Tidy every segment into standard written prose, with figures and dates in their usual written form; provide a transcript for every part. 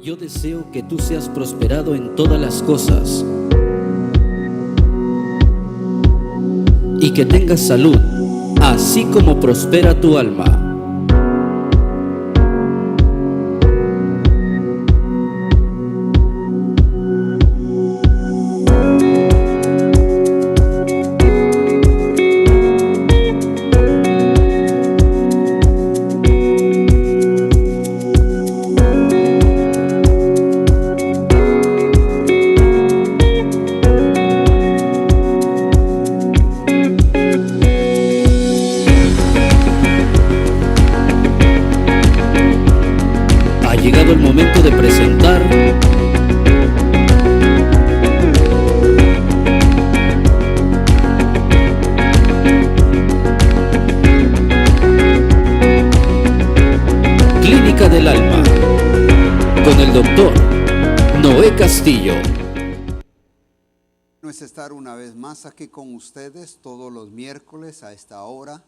Yo deseo que tú seas prosperado en todas las cosas y que tengas salud, así como prospera tu alma. Ha llegado el momento de presentar Clínica del Alma con el doctor Noé Castillo. Es estar una vez más aquí con ustedes todos los miércoles a esta hora,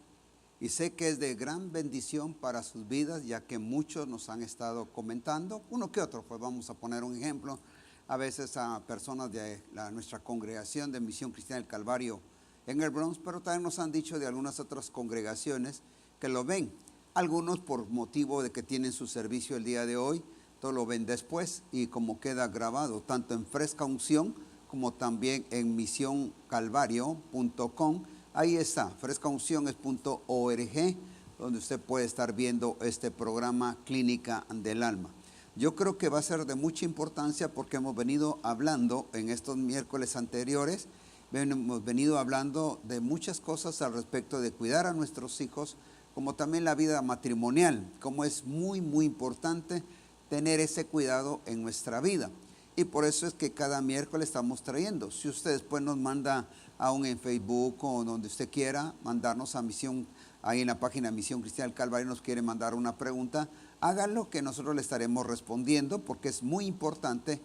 y sé que es de gran bendición para sus vidas, ya que muchos nos han estado comentando, uno que otro, pues vamos a poner un ejemplo, a veces a personas de nuestra congregación de Misión Cristiana del Calvario en el Bronx, pero también nos han dicho de algunas otras congregaciones que lo ven, algunos por motivo de que tienen su servicio el día de hoy, todo lo ven después y como queda grabado, tanto en Fresca Unción como también en misioncalvario.com. Ahí está, frescaunciones.org, donde usted puede estar viendo este programa Clínica del Alma. Yo creo que va a ser de mucha importancia porque hemos venido hablando en estos miércoles anteriores, hemos venido hablando de muchas cosas al respecto de cuidar a nuestros hijos, como también la vida matrimonial, como es muy, muy importante tener ese cuidado en nuestra vida. Y por eso es que cada miércoles estamos trayendo. Si usted después nos manda aún en Facebook o donde usted quiera mandarnos a Misión, ahí en la página Misión Cristiana del Calvario nos quiere mandar una pregunta, hágalo que nosotros le estaremos respondiendo porque es muy importante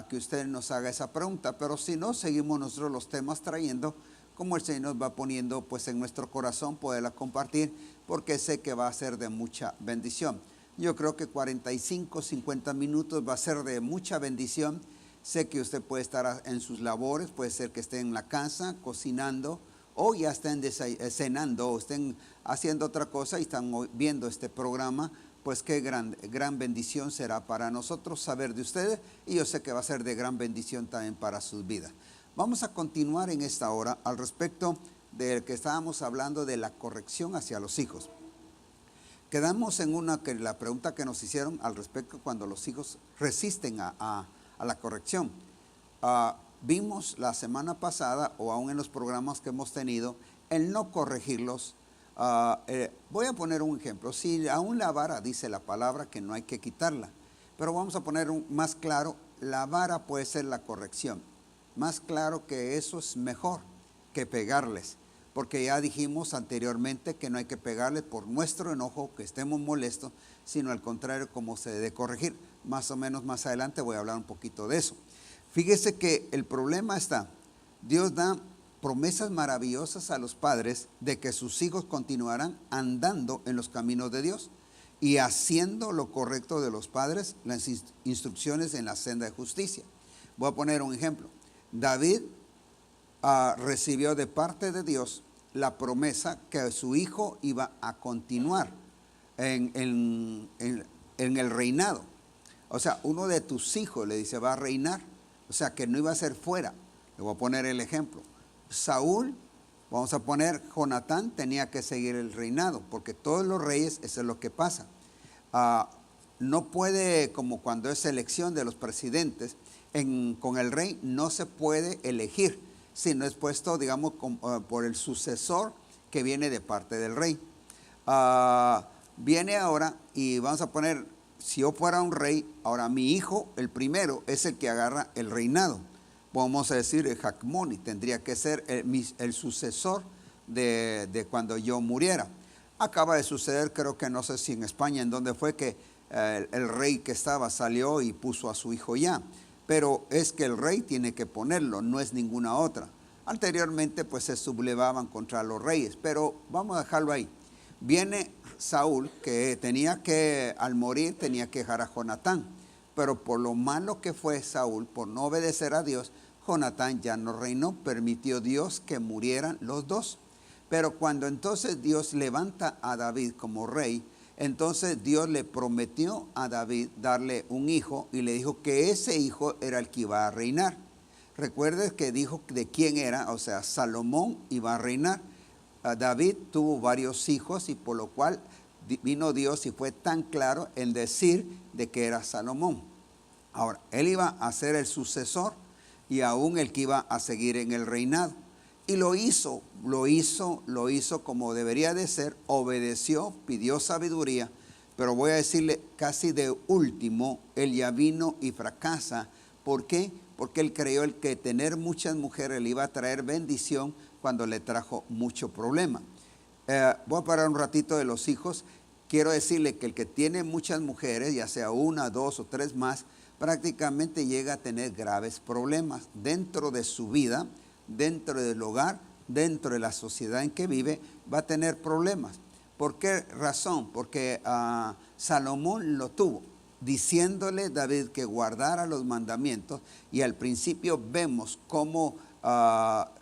que usted nos haga esa pregunta. Pero si no, seguimos nosotros los temas trayendo como el Señor nos va poniendo pues en nuestro corazón poderla compartir, porque sé que va a ser de mucha bendición. Yo creo que 45, 50 minutos va a ser de mucha bendición. Sé que usted puede estar en sus labores, puede ser que esté en la casa cocinando o ya estén cenando o estén haciendo otra cosa y están viendo este programa. Pues qué gran bendición será para nosotros saber de ustedes, y yo sé que va a ser de gran bendición también para sus vidas. Vamos a continuar en esta hora al respecto de que estábamos hablando de la corrección hacia los hijos. Quedamos en la pregunta que nos hicieron al respecto cuando los hijos resisten a la corrección. Vimos la semana pasada o aún en los programas que hemos tenido el no corregirlos. Voy a poner un ejemplo. Si aún la vara dice la palabra que no hay que quitarla, pero vamos a poner más claro, la vara puede ser la corrección. Más claro que eso es mejor que pegarles. Porque ya dijimos anteriormente que no hay que pegarles por nuestro enojo, que estemos molestos, sino al contrario, como se debe corregir. Más o menos más adelante voy a hablar un poquito de eso. Fíjese que el problema está, Dios da promesas maravillosas a los padres de que sus hijos continuarán andando en los caminos de Dios y haciendo lo correcto de los padres, las instrucciones en la senda de justicia. Voy a poner un ejemplo. David recibió de parte de Dios la promesa que su hijo iba a continuar en el reinado. O sea, uno de tus hijos, le dice, va a reinar. O sea, que no iba a ser fuera. Le voy a poner el ejemplo. Saúl, vamos a poner, Jonatán tenía que seguir el reinado, porque todos los reyes, eso es lo que pasa. No puede, como cuando es elección de los presidentes, con el rey no se puede elegir, sino es puesto, digamos, por el sucesor que viene de parte del rey. Viene ahora y vamos a poner, si yo fuera un rey, ahora mi hijo, el primero, es el que agarra el reinado. Vamos a decir, el Jacmoni tendría que ser el sucesor de cuando yo muriera. Acaba de suceder, creo que no sé si en España, en donde fue que el rey que estaba salió y puso a su hijo ya. Pero es que el rey tiene que ponerlo, no es ninguna otra. Anteriormente pues se sublevaban contra los reyes, pero vamos a dejarlo ahí. Viene Saúl, que al morir tenía que dejar a Jonatán, pero por lo malo que fue Saúl, por no obedecer a Dios, Jonatán ya no reinó, permitió Dios que murieran los dos. Pero cuando entonces Dios levanta a David como rey, entonces Dios le prometió a David darle un hijo y le dijo que ese hijo era el que iba a reinar. Recuerdes que dijo de quién era, o sea, Salomón iba a reinar. David tuvo varios hijos y por lo cual vino Dios y fue tan claro en decir de que era Salomón. Ahora, él iba a ser el sucesor y aún el que iba a seguir en el reinado. Y lo hizo como debería de ser, obedeció, pidió sabiduría, pero voy a decirle casi de último, él ya vino y fracasa. ¿Por qué? Porque él creyó el que tener muchas mujeres le iba a traer bendición cuando le trajo mucho problema. Voy a parar un ratito de los hijos. Quiero decirle que el que tiene muchas mujeres, ya sea una, dos o tres más, prácticamente llega a tener graves problemas dentro de su vida, dentro del hogar, dentro de la sociedad en que vive, va a tener problemas. ¿Por qué razón? Porque Salomón lo tuvo, diciéndole David que guardara los mandamientos, y al principio vemos cómo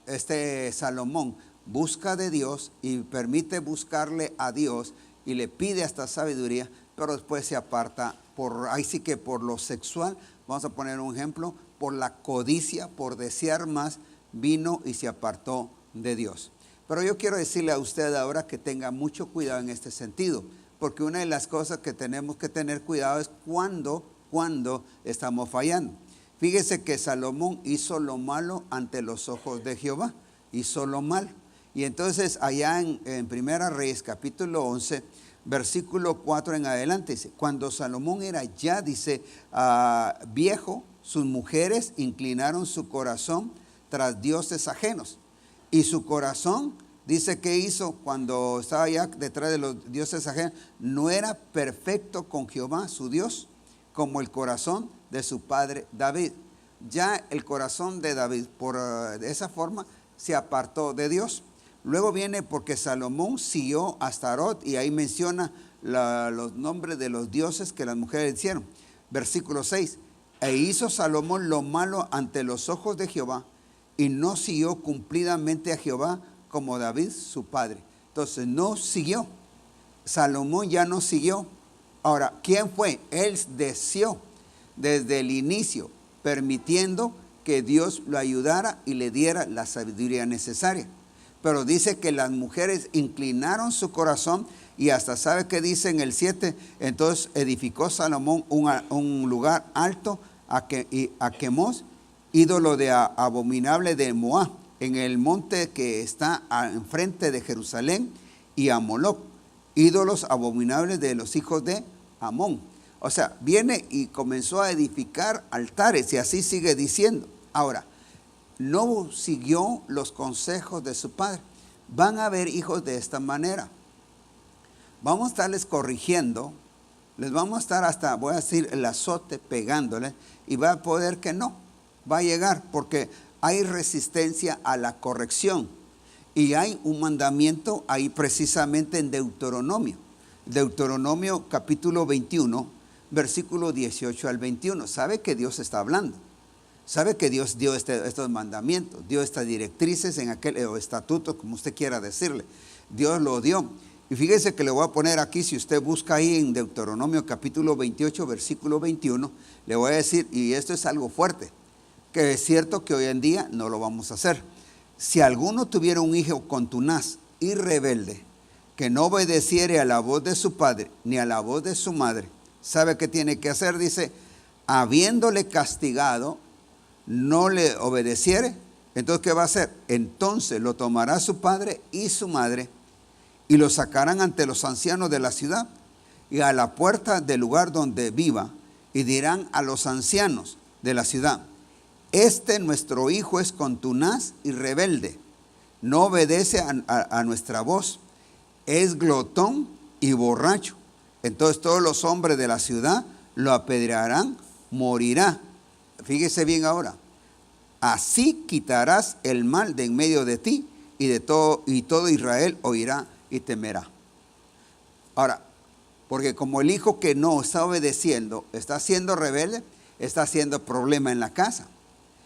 este Salomón busca de Dios y permite buscarle a Dios y le pide hasta sabiduría, pero después se aparta ahí sí que por lo sexual, vamos a poner un ejemplo, por la codicia, por desear más, vino y se apartó de Dios. Pero yo quiero decirle a usted ahora que tenga mucho cuidado en este sentido, porque una de las cosas que tenemos que tener cuidado es cuando estamos fallando. Fíjese que Salomón hizo lo malo ante los ojos de Jehová, hizo lo malo. Y entonces allá en Primera Reyes capítulo 11, versículo 4 en adelante, dice, cuando Salomón era ya, dice, viejo, sus mujeres inclinaron su corazón tras dioses ajenos. Y su corazón, dice que hizo cuando estaba ya detrás de los dioses ajenos, no era perfecto con Jehová, su Dios, como el corazón de su padre David. Ya el corazón de David, de esa forma, se apartó de Dios. Luego viene porque Salomón siguió a Astarot, y ahí menciona los nombres de los dioses que las mujeres hicieron. Versículo 6, e hizo Salomón lo malo ante los ojos de Jehová, y no siguió cumplidamente a Jehová como David su padre. Entonces no siguió, Salomón ya no siguió. Ahora, ¿quién fue? Él deseó desde el inicio, permitiendo que Dios lo ayudara y le diera la sabiduría necesaria. Pero dice que las mujeres inclinaron su corazón, y hasta sabe que dice en el 7, entonces edificó Salomón un lugar alto a Quemos, ídolo de abominable de Moab, en el monte que está enfrente de Jerusalén, y a Moloc, ídolos abominables de los hijos de Amón. O sea, viene y comenzó a edificar altares, y así sigue diciendo. Ahora, no siguió los consejos de su padre. Van a haber hijos de esta manera. Vamos a estarles corrigiendo, les vamos a estar hasta, voy a decir, el azote pegándoles, y va a poder que no, va a llegar, porque hay resistencia a la corrección. Y hay un mandamiento ahí precisamente en Deuteronomio. Deuteronomio capítulo 21, versículo 18 al 21. ¿Sabe que Dios está hablando? ¿Sabe que Dios dio estos mandamientos? Dio estas directrices o estatutos, como usted quiera decirle. Dios lo dio. Y fíjese que le voy a poner aquí, si usted busca ahí en Deuteronomio capítulo 28, versículo 21, le voy a decir, y esto es algo fuerte, que es cierto que hoy en día no lo vamos a hacer. Si alguno tuviera un hijo contunaz y rebelde, que no obedeciere a la voz de su padre, ni a la voz de su madre, ¿sabe qué tiene que hacer? Dice, habiéndole castigado, no le obedeciere, entonces ¿qué va a hacer? Entonces lo tomará su padre y su madre, y lo sacarán ante los ancianos de la ciudad y a la puerta del lugar donde viva, y dirán a los ancianos de la ciudad, nuestro hijo es contunaz y rebelde, no obedece a nuestra voz, es glotón y borracho. Entonces todos los hombres de la ciudad lo apedrearán, morirá. Fíjese bien ahora, así quitarás el mal de en medio de ti, y todo Israel oirá y temerá. Ahora, Porque como el hijo que no está obedeciendo, está siendo rebelde, está haciendo problema en la casa,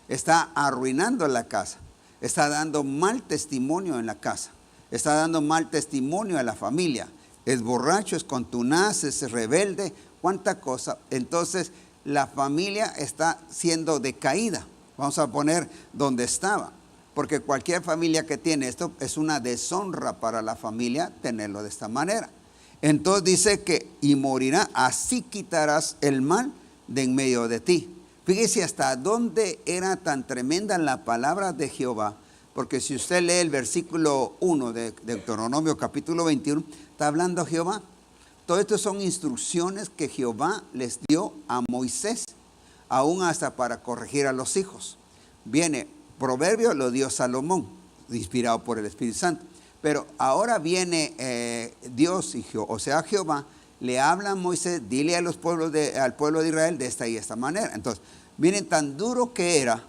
está arruinando la casa, está dando mal testimonio en la casa, está dando mal testimonio a la familia. Es borracho, es contunaz, es rebelde, cuánta cosa. Entonces la familia está siendo decaída. Vamos a poner donde estaba. Porque cualquier familia que tiene esto es una deshonra para la familia tenerlo de esta manera. Entonces dice que y morirá, así quitarás el mal de en medio de ti. Fíjese hasta dónde era tan tremenda la palabra de Jehová. Porque si usted lee el versículo 1 de Deuteronomio capítulo 21, está hablando Jehová. Todo esto son instrucciones que Jehová les dio a Moisés, aún hasta para corregir a los hijos. Viene Proverbio, lo dio Salomón, inspirado por el Espíritu Santo. Pero ahora viene Dios, o sea Jehová, le habla a Moisés, dile a los pueblos al pueblo de Israel de esta y esta manera. Entonces, miren tan duro que era,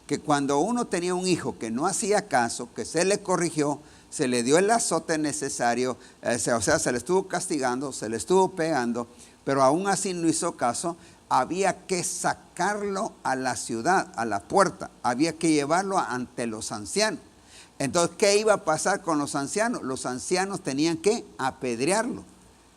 que cuando uno tenía un hijo que no hacía caso, que se le corrigió, se le dio el azote necesario, o sea, se le estuvo castigando, se le estuvo pegando, pero aún así no hizo caso, había que sacarlo a la ciudad, a la puerta, había que llevarlo ante los ancianos. Entonces, ¿qué iba a pasar con los ancianos? Los ancianos tenían que apedrearlo.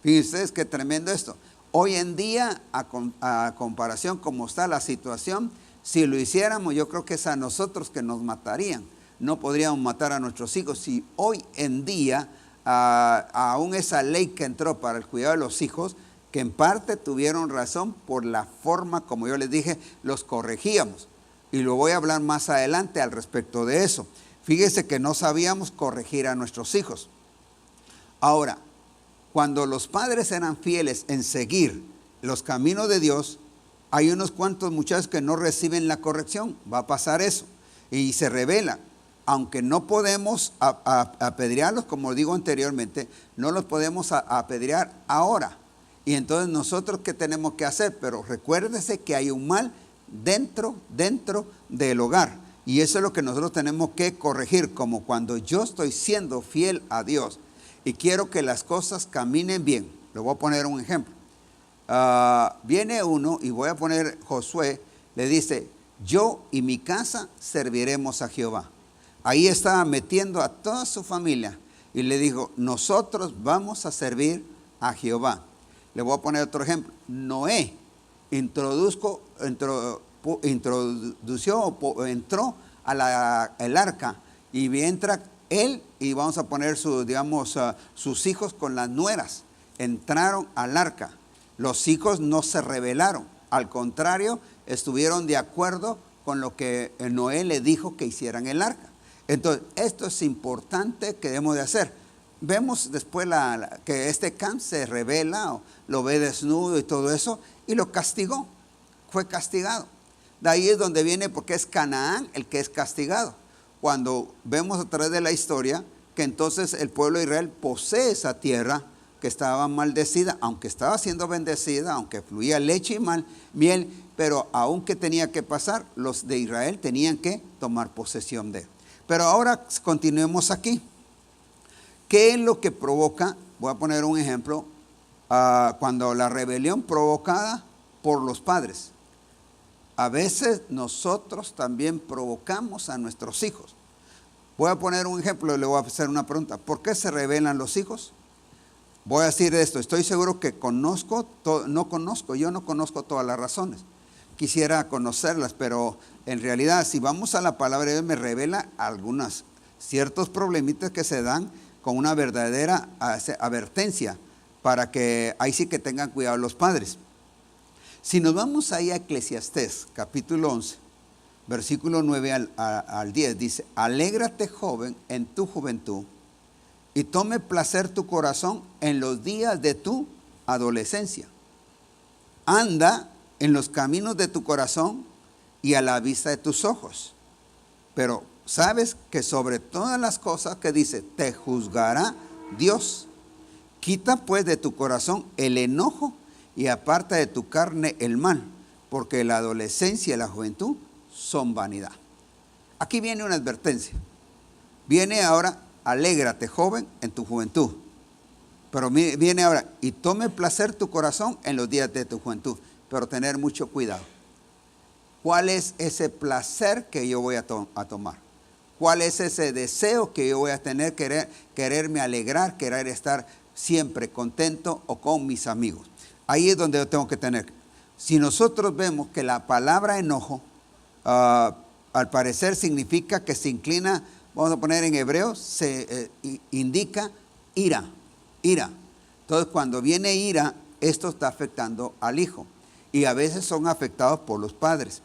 Fíjense ustedes qué tremendo esto. Hoy en día, a comparación como está la situación, si lo hiciéramos, yo creo que es a nosotros que nos matarían. No podríamos matar a nuestros hijos. Si hoy en día, aún esa ley que entró para el cuidado de los hijos, que en parte tuvieron razón por la forma, como yo les dije, los corregíamos. Y lo voy a hablar más adelante al respecto de eso. Fíjese que no sabíamos corregir a nuestros hijos. Ahora, cuando los padres eran fieles en seguir los caminos de Dios, hay unos cuantos muchachos que no reciben la corrección. Va a pasar eso. Y se rebelan. Aunque no podemos apedrearlos, como digo anteriormente, no los podemos apedrear ahora. Y entonces nosotros, ¿qué tenemos que hacer? Pero recuérdese que hay un mal dentro del hogar. Y eso es lo que nosotros tenemos que corregir, como cuando yo estoy siendo fiel a Dios y quiero que las cosas caminen bien. Le voy a poner un ejemplo. Viene uno, y voy a poner Josué, le dice, yo y mi casa serviremos a Jehová. Ahí estaba metiendo a toda su familia y le dijo, nosotros vamos a servir a Jehová. Le voy a poner otro ejemplo. Noé entró al arca y entra él y vamos a poner sus hijos con las nueras. Entraron al arca. Los hijos no se rebelaron. Al contrario, estuvieron de acuerdo con lo que Noé le dijo que hicieran el arca. Entonces, esto es importante que debemos de hacer. Vemos después que Cam se rebela, o lo ve desnudo y todo eso, y lo castigó. Fue castigado. De ahí es donde viene, porque es Canaán el que es castigado. Cuando vemos a través de la historia que entonces el pueblo de Israel posee esa tierra que estaba maldecida, aunque estaba siendo bendecida, aunque fluía leche y miel, pero aunque tenía que pasar, los de Israel tenían que tomar posesión de él. Pero ahora continuemos aquí. ¿Qué es lo que provoca? Voy a poner un ejemplo. Cuando la rebelión provocada por los padres. A veces nosotros también provocamos a nuestros hijos. Voy a poner un ejemplo y le voy a hacer una pregunta. ¿Por qué se rebelan los hijos? Voy a decir esto. Estoy seguro que yo no conozco todas las razones. Quisiera conocerlas, pero en realidad si vamos a la palabra de Dios me revela ciertos problemitas que se dan con una verdadera advertencia para que ahí sí que tengan cuidado los padres. Si nos vamos ahí a Eclesiastés, capítulo 11, versículo 9 al 10, dice, alégrate joven en tu juventud y tome placer tu corazón en los días de tu adolescencia. Anda en los caminos de tu corazón y a la vista de tus ojos. Pero sabes que sobre todas las cosas que dice, te juzgará Dios. Quita pues de tu corazón el enojo y aparta de tu carne el mal, porque la adolescencia y la juventud son vanidad. Aquí viene una advertencia. Viene ahora, alégrate joven en tu juventud. Pero viene ahora, y tome placer tu corazón en los días de tu juventud, pero tener mucho cuidado. ¿Cuál es ese placer que yo voy a tomar? ¿Cuál es ese deseo que yo voy a tener, quererme alegrar, querer estar siempre contento o con mis amigos? Ahí es donde yo tengo que tener. Si nosotros vemos que la palabra enojo, al parecer significa que se inclina, vamos a poner en hebreo, se indica ira. Entonces cuando viene ira, esto está afectando al hijo. Y a veces son afectados por los padres.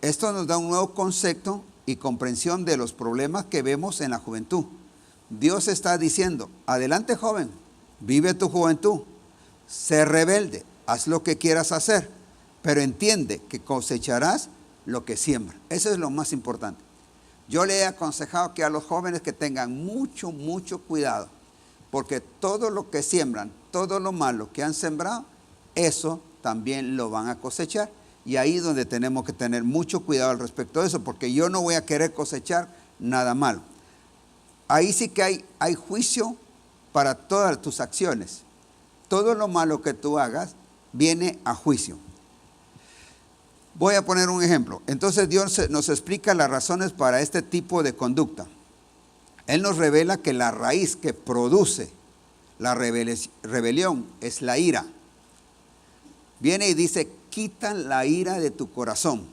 Esto nos da un nuevo concepto y comprensión de los problemas que vemos en la juventud. Dios está diciendo, adelante joven, vive tu juventud, sé rebelde, haz lo que quieras hacer, pero entiende que cosecharás lo que siembra. Eso es lo más importante. Yo le he aconsejado que a los jóvenes que tengan mucho cuidado, porque todo lo que siembran, todo lo malo que han sembrado, eso también lo van a cosechar. Y ahí es donde tenemos que tener mucho cuidado al respecto de eso, porque yo no voy a querer cosechar nada malo. Ahí sí que hay juicio para todas tus acciones. Todo lo malo que tú hagas viene a juicio. Voy a poner un ejemplo. Entonces Dios nos explica las razones para este tipo de conducta. Él nos revela que la raíz que produce la rebelión es la ira. Viene y dice, quita la ira de tu corazón,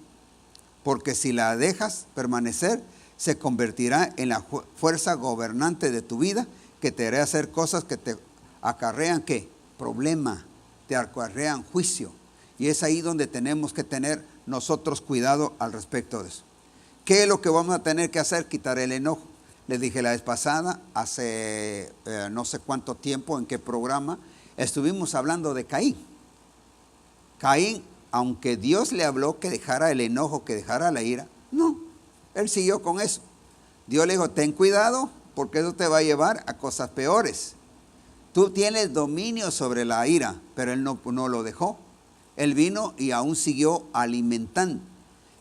porque si la dejas permanecer, se convertirá en la fuerza gobernante de tu vida, que te hará hacer cosas que te acarrean, ¿qué? Problema, te acarrean juicio. Y es ahí donde tenemos que tener nosotros cuidado al respecto de eso. ¿Qué es lo que vamos a tener que hacer? Quitar el enojo. Les dije la vez pasada, hace no sé cuánto tiempo, en qué programa, estuvimos hablando de Caín. Caín, aunque Dios le habló que dejara el enojo, que dejara la ira, no, él siguió con eso. Dios le dijo, ten cuidado, porque eso te va a llevar a cosas peores. Tú tienes dominio sobre la ira, pero él no lo dejó. Él vino y aún siguió alimentando.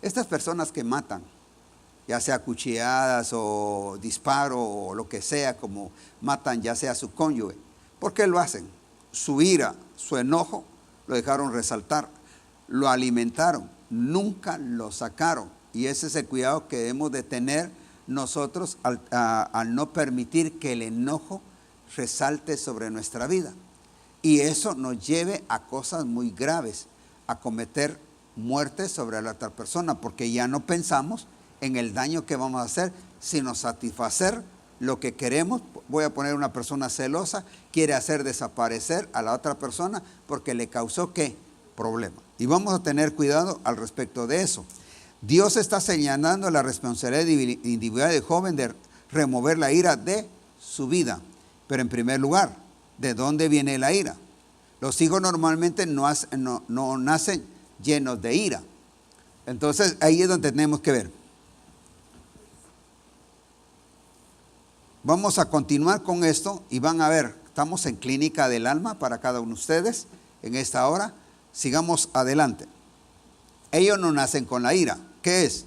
Estas personas que matan, ya sea cuchilladas o disparo o lo que sea, como matan ya sea a su cónyuge, ¿por qué lo hacen? Su ira, su enojo, lo dejaron resaltar, lo alimentaron, nunca lo sacaron. Y ese es el cuidado que debemos de tener nosotros al no permitir que el enojo resalte sobre nuestra vida. Y eso nos lleve a cosas muy graves, a cometer muerte sobre la otra persona, porque ya no pensamos en el daño que vamos a hacer, sino satisfacer lo que queremos. Voy a poner una persona celosa, quiere hacer desaparecer a la otra persona porque le causó ¿qué? Problema. Y vamos a tener cuidado al respecto de eso. Dios está señalando la responsabilidad individual del joven de remover la ira de su vida. Pero en primer lugar, ¿de dónde viene la ira? Los hijos normalmente no nacen llenos de ira. Entonces ahí es donde tenemos que ver. Vamos a continuar con esto y van a ver, estamos en Clínica del Alma para cada uno de ustedes en esta hora. Sigamos adelante. Ellos no nacen con la ira. ¿Qué es?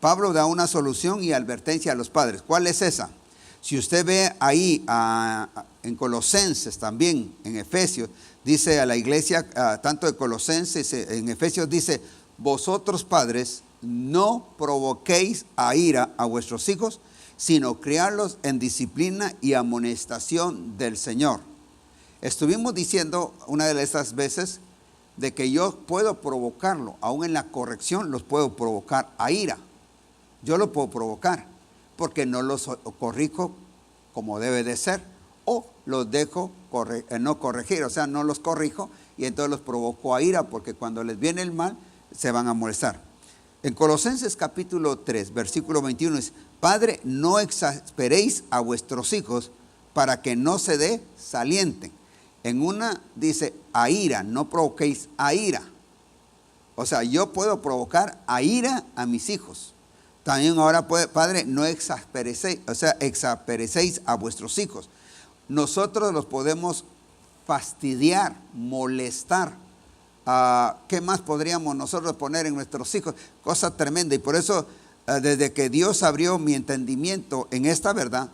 Pablo da una solución y advertencia a los padres. ¿Cuál es esa? Si usted ve ahí en Colosenses también, en Efesios, dice a la iglesia, tanto de Colosenses, en Efesios dice, vosotros padres no provoquéis a ira a vuestros hijos, sino criarlos en disciplina y amonestación del Señor. Estuvimos diciendo una de esas veces de que yo puedo provocarlo, aún en la corrección los puedo provocar a ira. Yo lo puedo provocar porque no los corrijo como debe de ser, o los dejo no corregir, o sea, no los corrijo y entonces los provoco a ira, porque cuando les viene el mal se van a molestar. En Colosenses capítulo 3, versículo 21 es, Padre, no exasperéis a vuestros hijos para que no se desalienten. En una dice a ira, no provoquéis a ira. O sea, yo puedo provocar a ira a mis hijos. También ahora Padre, no exasperéis, o sea, exasperéis a vuestros hijos. Nosotros los podemos fastidiar, molestar. ¿Qué más podríamos nosotros poner en nuestros hijos? Cosa tremenda. Y por eso, desde que Dios abrió mi entendimiento en esta verdad,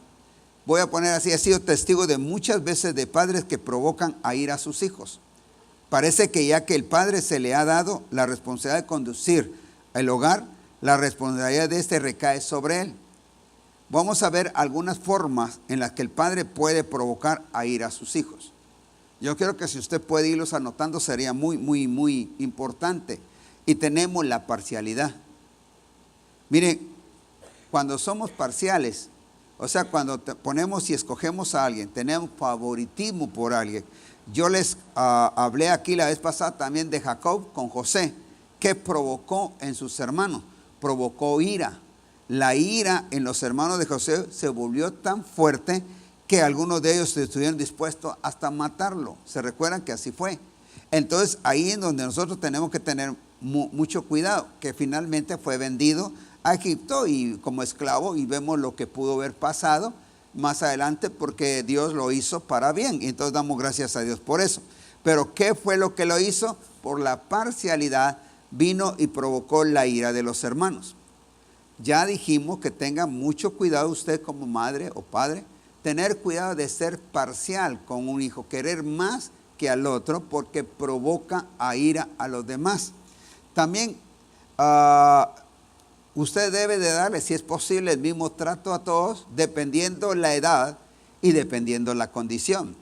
voy a poner así, he sido testigo de muchas veces de padres que provocan a ir a sus hijos. Parece que ya que el padre se le ha dado la responsabilidad de conducir el hogar, la responsabilidad de este recae sobre él. Vamos a ver algunas formas en las que el padre puede provocar a ir a sus hijos. Yo creo que si usted puede irlos anotando sería muy, muy, muy importante. Y tenemos la parcialidad. Mire, cuando somos parciales, o sea, cuando ponemos y escogemos a alguien, tenemos favoritismo por alguien. Yo les hablé aquí la vez pasada también de Jacob con José, que provocó en sus hermanos, provocó ira. La ira en los hermanos de José se volvió tan fuerte que algunos de ellos estuvieron dispuestos hasta matarlo. ¿Se recuerdan que así fue? Entonces ahí es donde nosotros tenemos que tener mucho cuidado, que finalmente fue vendido a Egipto y como esclavo, y vemos lo que pudo haber pasado más adelante porque Dios lo hizo para bien, y entonces damos gracias a Dios por eso. Pero ¿qué fue lo que lo hizo? Por la parcialidad vino y provocó la ira de los hermanos. Ya dijimos que tenga mucho cuidado usted como madre o padre, tener cuidado de ser parcial con un hijo, querer más que al otro porque provoca a ira a los demás. También usted debe de darle, si es posible, el mismo trato a todos, dependiendo la edad y dependiendo la condición.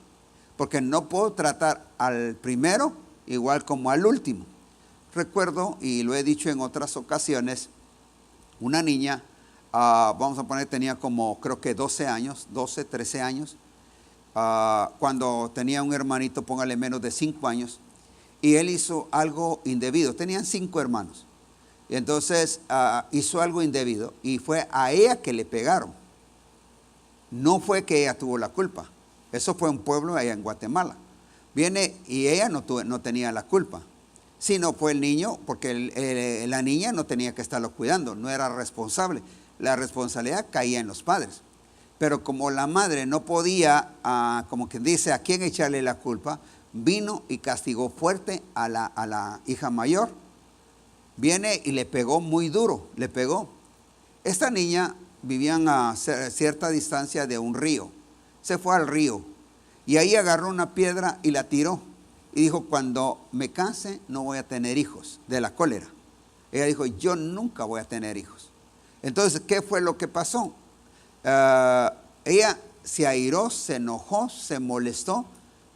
Porque no puedo tratar al primero igual como al último. Recuerdo, y lo he dicho en otras ocasiones, una niña, vamos a poner, tenía como creo que 12 años, 12, 13 años, cuando tenía un hermanito, póngale menos de 5 años, y él hizo algo indebido. Tenían 5 hermanos. Y entonces hizo algo indebido y fue a ella que le pegaron. No fue que ella tuvo la culpa. Eso fue un pueblo allá en Guatemala. Viene y ella no tenía la culpa, sino fue el niño, porque la niña no tenía que estarlo cuidando, no era responsable. La responsabilidad caía en los padres. Pero como la madre no podía, como quien dice, a quién echarle la culpa, vino y castigó fuerte a la hija mayor. Viene y le pegó muy duro, le pegó. Esta niña vivía a cierta distancia de un río. Se fue al río y ahí agarró una piedra y la tiró. Y dijo, cuando me case no voy a tener hijos, de la cólera. Ella dijo, yo nunca voy a tener hijos. Entonces, ¿qué fue lo que pasó? Ella se airó, se enojó, se molestó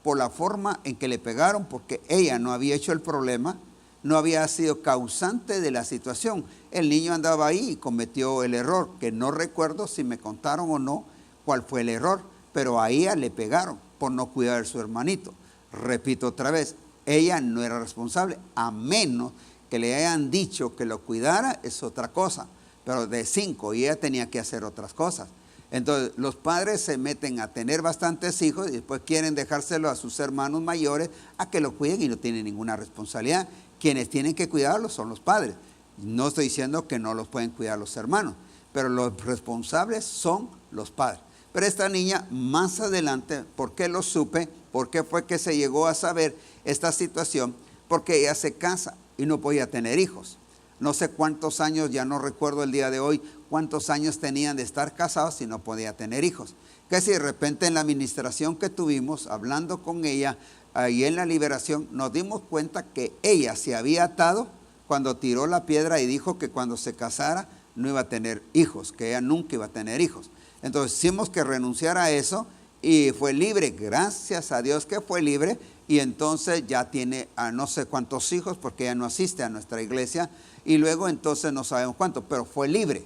por la forma en que le pegaron, porque ella no había hecho el problema, no había sido causante de la situación. El niño andaba ahí y cometió el error, que no recuerdo si me contaron o no cuál fue el error, pero a ella le pegaron por no cuidar a su hermanito. Repito otra vez, ella no era responsable, a menos que le hayan dicho que lo cuidara, es otra cosa, pero de 5 y ella tenía que hacer otras cosas. Entonces los padres se meten a tener bastantes hijos y después quieren dejárselo a sus hermanos mayores a que lo cuiden y no tienen ninguna responsabilidad. Quienes tienen que cuidarlos son los padres. No estoy diciendo que no los pueden cuidar los hermanos, pero los responsables son los padres. Pero esta niña más adelante, ¿por qué lo supe? ¿Por qué fue que se llegó a saber esta situación? Porque ella se casa y no podía tener hijos. No sé cuántos años, ya no recuerdo el día de hoy, cuántos años tenían de estar casados y no podía tener hijos. Que si de repente en la administración que tuvimos, hablando con ella, ahí en la liberación, nos dimos cuenta que ella se había atado cuando tiró la piedra y dijo que cuando se casara no iba a tener hijos, que ella nunca iba a tener hijos. Entonces hicimos que renunciar a eso y fue libre, gracias a Dios que fue libre, y entonces ya tiene a no sé cuántos hijos porque ella no asiste a nuestra iglesia y luego entonces no sabemos cuánto, pero fue libre.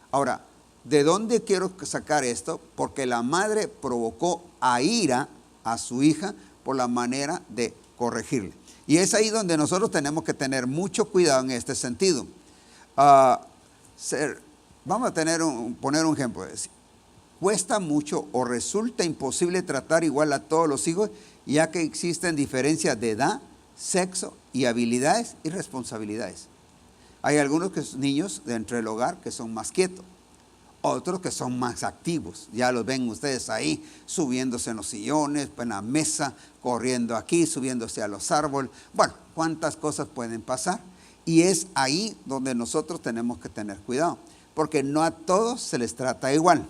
Ahora, ¿de dónde quiero sacar esto? Porque la madre provocó a ira a su hija por la manera de corregirle. Y es ahí donde nosotros tenemos que tener mucho cuidado en este sentido. Vamos a poner un ejemplo. Cuesta mucho o resulta imposible tratar igual a todos los hijos, ya que existen diferencias de edad, sexo y habilidades y responsabilidades. Hay algunos niños dentro del hogar que son más quietos, otros que son más activos. Ya los ven ustedes ahí, subiéndose en los sillones, en la mesa, corriendo aquí, subiéndose a los árboles. Bueno, cuántas cosas pueden pasar. Y es ahí donde nosotros tenemos que tener cuidado, porque no a todos se les trata igual.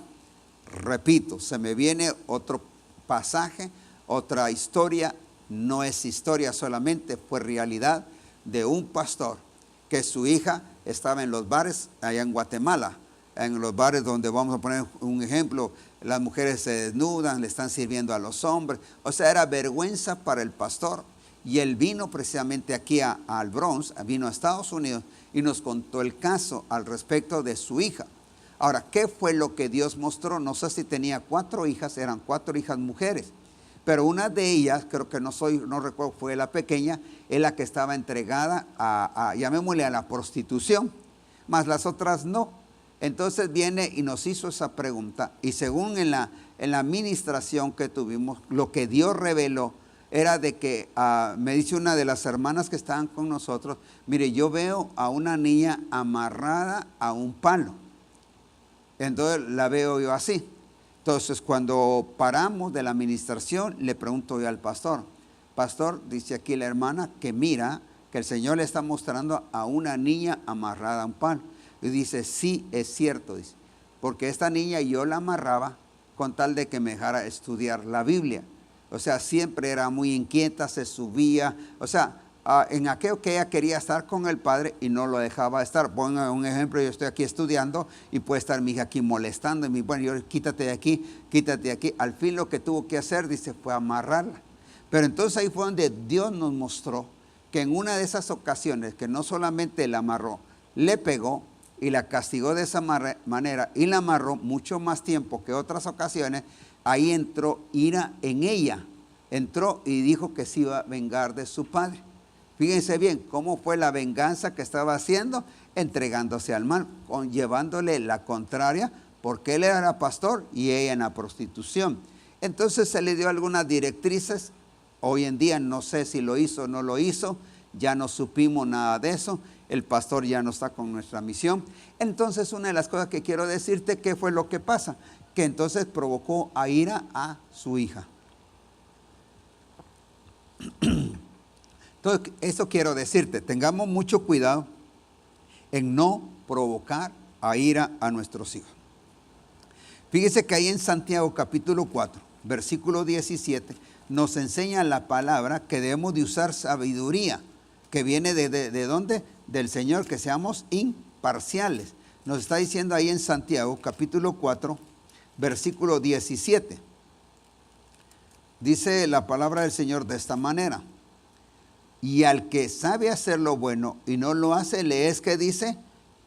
repito, se me viene otro pasaje, otra historia, no es historia solamente, fue realidad de un pastor que su hija estaba en los bares allá en Guatemala, en los bares donde, vamos a poner un ejemplo, las mujeres se desnudan, le están sirviendo a los hombres, o sea, era vergüenza para el pastor. Y él vino precisamente aquí al Bronx, vino a Estados Unidos y nos contó el caso al respecto de su hija. Ahora, ¿qué fue lo que Dios mostró? No sé si tenía 4 hijas, eran 4 hijas mujeres, pero una de ellas, creo que no recuerdo, fue la pequeña, es la que estaba entregada llamémosle a la prostitución, más las otras no. Entonces viene y nos hizo esa pregunta, y según en la administración que tuvimos, lo que Dios reveló era de que, me dice una de las hermanas que estaban con nosotros, mire, yo veo a una niña amarrada a un palo. Entonces la veo yo así. Entonces cuando paramos de la administración, le pregunto yo al pastor, pastor, dice aquí la hermana que mira que el Señor le está mostrando a una niña amarrada a un palo. Y dice, sí, es cierto, dice, porque esta niña yo la amarraba con tal de que me dejara estudiar la Biblia. O sea, siempre era muy inquieta, se subía, o sea, en aquello que ella quería estar con el padre y no lo dejaba estar. Pongo un ejemplo, yo estoy aquí estudiando y puede estar mi hija aquí molestando, y bueno, yo quítate de aquí, quítate de aquí. Al fin lo que tuvo que hacer, dice, fue amarrarla. Pero entonces ahí fue donde Dios nos mostró que en una de esas ocasiones, que no solamente la amarró, le pegó y la castigó de esa manera y la amarró mucho más tiempo que otras ocasiones. Ahí entró ira en ella, entró y dijo que se iba a vengar de su padre. Fíjense bien cómo fue la venganza que estaba haciendo, entregándose al mal, llevándole la contraria, porque él era pastor y ella en la prostitución. Entonces se le dio algunas directrices. Hoy en día no sé si lo hizo o no lo hizo, ya no supimos nada de eso, el pastor ya no está con nuestra misión. Entonces una de las cosas que quiero decirte, ¿qué fue lo que pasa? Que entonces provocó a ira a su hija. Entonces, eso quiero decirte, tengamos mucho cuidado en no provocar a ira a nuestros hijos. Fíjese que ahí en Santiago capítulo 4, versículo 17, nos enseña la palabra que debemos de usar sabiduría, que viene ¿de dónde? Del Señor, que seamos imparciales. Nos está diciendo ahí en Santiago capítulo 4, versículo 17. Dice la palabra del Señor de esta manera: y al que sabe hacer lo bueno y no lo hace, le es que dice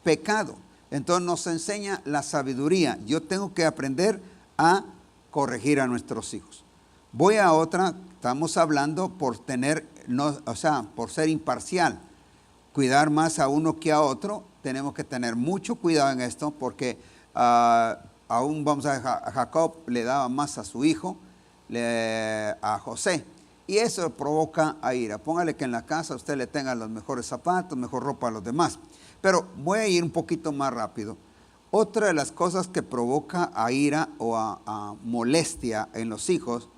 pecado. Entonces nos enseña la sabiduría. Yo tengo que aprender a corregir a nuestros hijos. Voy a otra, estamos hablando por tener, no, o sea, por ser imparcial, cuidar más a uno que a otro. Tenemos que tener mucho cuidado en esto, porque aún vamos a Jacob le daba más a su hijo, a José. Y eso provoca a ira. Póngale que en la casa usted le tenga los mejores zapatos, mejor ropa a los demás. Pero voy a ir un poquito más rápido. Otra de las cosas que provoca a ira o a molestia en los hijos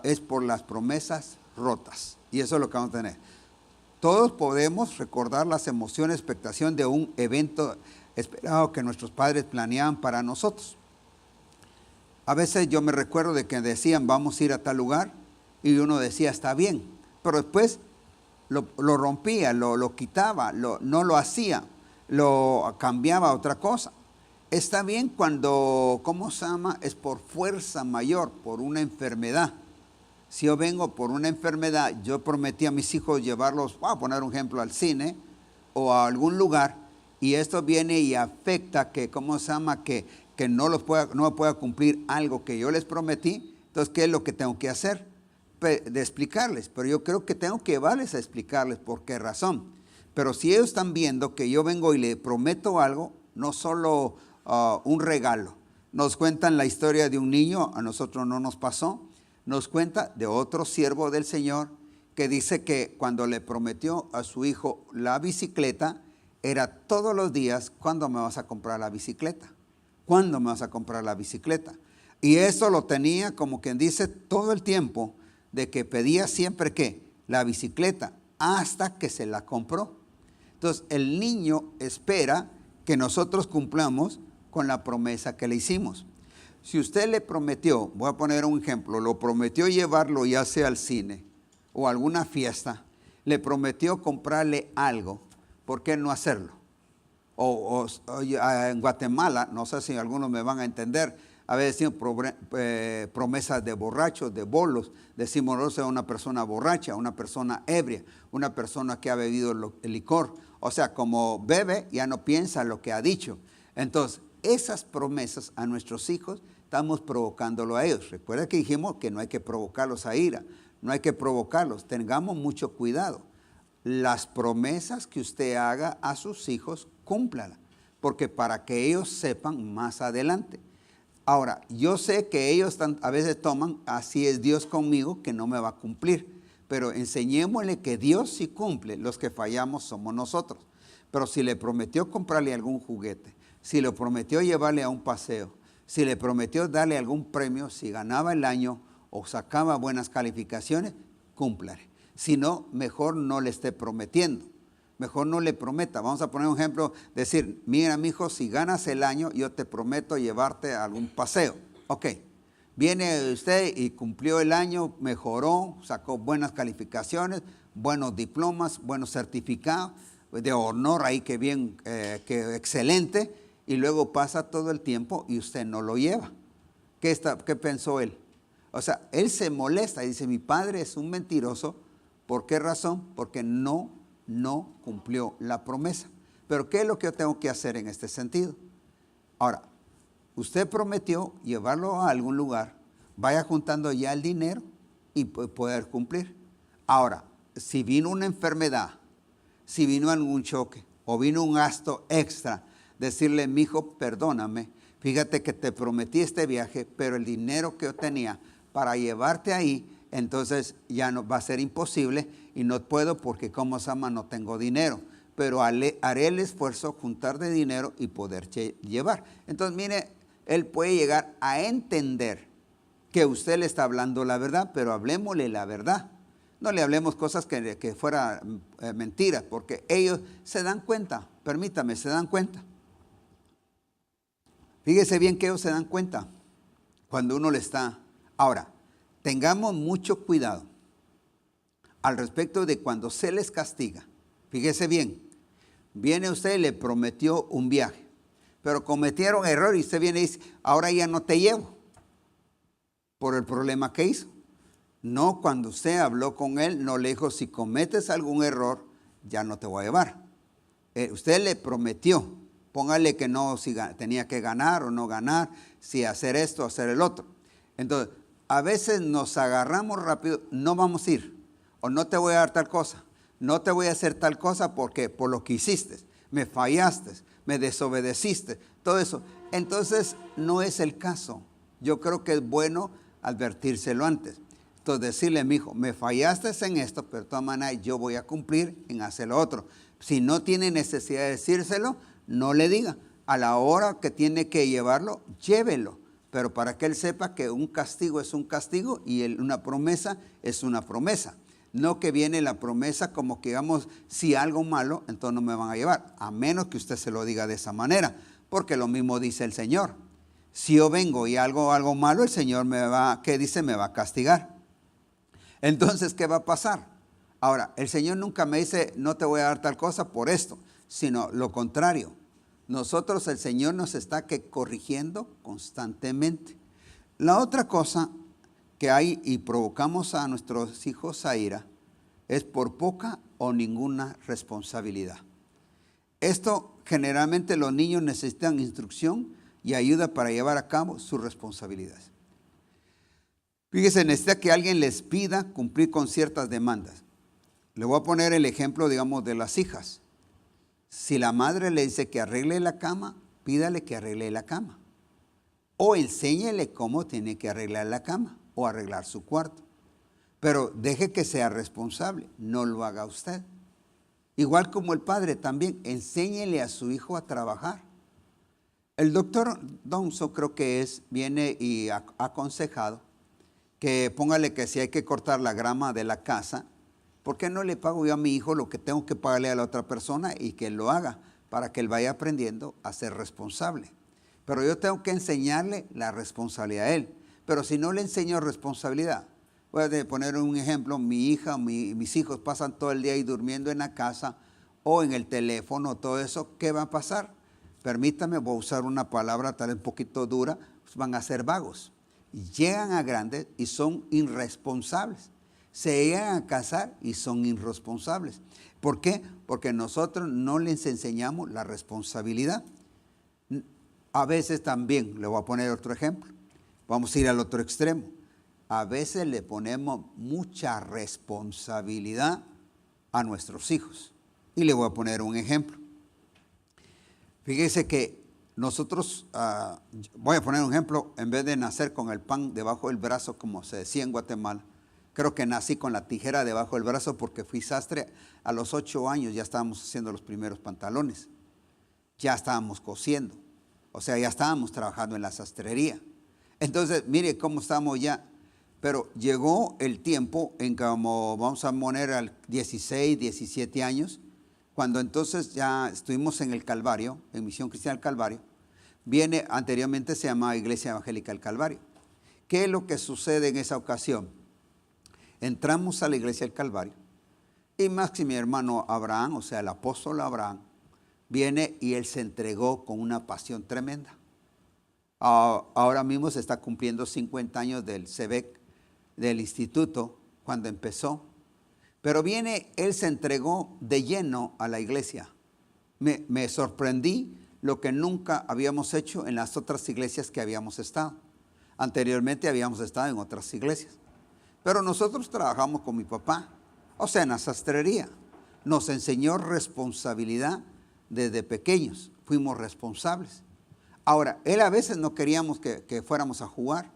es por las promesas rotas. Y eso es lo que vamos a tener. Todos podemos recordar las emociones, expectación de un evento esperado que nuestros padres planeaban para nosotros. A veces yo me recuerdo de que decían vamos a ir a tal lugar y uno decía está bien, pero después lo rompía, lo quitaba, no lo hacía, lo cambiaba a otra cosa. Está bien cuando, ¿cómo se llama? Es por fuerza mayor, por una enfermedad. Si yo vengo por una enfermedad, yo prometí a mis hijos llevarlos, voy a poner un ejemplo, al cine o a algún lugar, y esto viene y afecta que, ¿cómo se llama? Que no me pueda cumplir algo que yo les prometí. Entonces, ¿qué es lo que tengo que hacer? De explicarles, pero yo creo que tengo que llevarles a explicarles por qué razón. Pero si ellos están viendo que yo vengo y les prometo algo, no solo un regalo. Nos cuentan la historia de un niño, a nosotros no nos pasó, nos cuenta de otro siervo del Señor que dice que cuando le prometió a su hijo la bicicleta, era todos los días: ¿cuándo me vas a comprar la bicicleta? ¿Cuándo me vas a comprar la bicicleta? Y eso lo tenía, como quien dice, todo el tiempo, de que pedía siempre que la bicicleta, hasta que se la compró. Entonces el niño espera que nosotros cumplamos con la promesa que le hicimos. Si usted le prometió, voy a poner un ejemplo, lo prometió llevarlo ya sea al cine o a alguna fiesta, le prometió comprarle algo, ¿por qué no hacerlo? En Guatemala, no sé si algunos me van a entender, a veces decimos promesas de borrachos, de bolos, decimos no sea una persona borracha, una persona ebria, una persona que ha bebido el licor. O sea, como bebe, ya no piensa lo que ha dicho. Entonces, esas promesas a nuestros hijos, estamos provocándolo a ellos. Recuerda que dijimos que no hay que provocarlos a ira, no hay que provocarlos, tengamos mucho cuidado. Las promesas que usted haga a sus hijos, cúmplala, porque para que ellos sepan más adelante. Ahora, yo sé que ellos a veces toman, así es Dios conmigo, que no me va a cumplir, pero enseñémosle que Dios sí cumple, los que fallamos somos nosotros. Pero si le prometió comprarle algún juguete, si le prometió llevarle a un paseo, si le prometió darle algún premio, si ganaba el año o sacaba buenas calificaciones, cúmplale. Si no, mejor no le esté prometiendo. Mejor no le prometa. Vamos a poner un ejemplo, decir, mira, mijo, si ganas el año, yo te prometo llevarte a algún paseo. Ok, viene usted y cumplió el año, mejoró, sacó buenas calificaciones, buenos diplomas, buenos certificados de honor ahí, que bien, que excelente, y luego pasa todo el tiempo y usted no lo lleva. ¿Qué pensó él? O sea, él se molesta y dice, mi padre es un mentiroso. ¿Por qué razón? Porque no cumplió la promesa. Pero ¿qué es lo que yo tengo que hacer en este sentido? Ahora, usted prometió llevarlo a algún lugar, vaya juntando ya el dinero y poder cumplir. Ahora, si vino una enfermedad, si vino algún choque o vino un gasto extra, decirle, mijo, perdóname, fíjate que te prometí este viaje, pero el dinero que yo tenía para llevarte ahí, entonces ya no va a ser imposible y no puedo porque como se llama no tengo dinero, pero haré el esfuerzo juntar de dinero y poder llevar. Entonces mire, él puede llegar a entender que usted le está hablando la verdad, pero hablemosle la verdad. No le hablemos cosas que fueran mentiras, porque ellos se dan cuenta, permítame, se dan cuenta. Fíjese bien que ellos se dan cuenta cuando uno le está. Ahora, tengamos mucho cuidado al respecto de cuando se les castiga. Fíjese bien, viene usted y le prometió un viaje, pero cometieron error y usted viene y dice, ahora ya no te llevo por el problema que hizo. No, cuando usted habló con él, no le dijo, si cometes algún error, ya no te voy a llevar. Usted le prometió, póngale que no, si tenía que ganar o no ganar, si hacer esto o hacer el otro. Entonces, a veces nos agarramos rápido, no vamos a ir, o no te voy a dar tal cosa, no te voy a hacer tal cosa porque por lo que hiciste, me fallaste, me desobedeciste, todo eso. Entonces, no es el caso. Yo creo que es bueno advertírselo antes. Entonces, decirle, mijo, me fallaste en esto, pero de todas maneras yo voy a cumplir en hacer lo otro. Si no tiene necesidad de decírselo, no le diga. A la hora que tiene que llevarlo, llévelo. Pero para que él sepa que un castigo es un castigo y una promesa es una promesa. No que viene la promesa como que digamos, si algo malo, entonces no me van a llevar. A menos que usted se lo diga de esa manera. Porque lo mismo dice el Señor. Si yo vengo y algo malo, el Señor me va a castigar. Entonces, ¿qué va a pasar? Ahora, el Señor nunca me dice, no te voy a dar tal cosa por esto, sino lo contrario. Nosotros, el Señor nos está corrigiendo constantemente. La otra cosa que hay y provocamos a nuestros hijos a ira es por poca o ninguna responsabilidad. Esto generalmente los niños necesitan instrucción y ayuda para llevar a cabo sus responsabilidades. Fíjese, necesita que alguien les pida cumplir con ciertas demandas. Le voy a poner el ejemplo, digamos, de las hijas. Si la madre le dice que arregle la cama, pídale que arregle la cama. O enséñele cómo tiene que arreglar la cama o arreglar su cuarto. Pero deje que sea responsable, no lo haga usted. Igual como el padre también, enséñele a su hijo a trabajar. El doctor Donso creo que viene y ha aconsejado que póngale que si hay que cortar la grama de la casa, ¿por qué no le pago yo a mi hijo lo que tengo que pagarle a la otra persona y que él lo haga para que él vaya aprendiendo a ser responsable? pero yo tengo que enseñarle la responsabilidad a él. Pero si no le enseño responsabilidad, voy a poner un ejemplo, mi hija, mis hijos pasan todo el día ahí durmiendo en la casa o en el teléfono, todo eso, ¿qué va a pasar? Permítame, voy a usar una palabra tal vez un poquito dura, pues van a ser vagos. Llegan a grandes y son irresponsables. Se llegan a casar y son irresponsables. ¿Por qué? Porque nosotros no les enseñamos la responsabilidad. A veces también, le voy a poner otro ejemplo, vamos a ir al otro extremo. A veces le ponemos mucha responsabilidad a nuestros hijos. Y le voy a poner un ejemplo. Fíjese que nosotros, voy a poner un ejemplo, en vez de nacer con el pan debajo del brazo, como se decía en Guatemala, creo que nací con la tijera debajo del brazo porque fui sastre. A los 8 años ya estábamos haciendo los primeros pantalones. Ya estábamos cosiendo. O sea, ya estábamos trabajando en la sastrería. Entonces, mire cómo estamos ya. Pero llegó el tiempo en que vamos a poner al 16, 17 años, cuando entonces ya estuvimos en el Calvario, en Misión Cristiana del Calvario. Anteriormente se llamaba Iglesia Evangélica del Calvario. ¿Qué es lo que sucede en esa ocasión? Entramos a la Iglesia del Calvario y más que mi hermano Abraham, o sea, el apóstol Abraham, viene y él se entregó con una pasión tremenda. Ahora mismo se está cumpliendo 50 años del CEBEC, del instituto, cuando empezó. Pero él se entregó de lleno a la iglesia. Me sorprendí lo que nunca habíamos hecho en las otras iglesias que habíamos estado. Anteriormente habíamos estado en otras iglesias. Pero nosotros trabajamos con mi papá, o sea, en la sastrería. Nos enseñó responsabilidad desde pequeños, fuimos responsables. Ahora, él a veces no queríamos que fuéramos a jugar.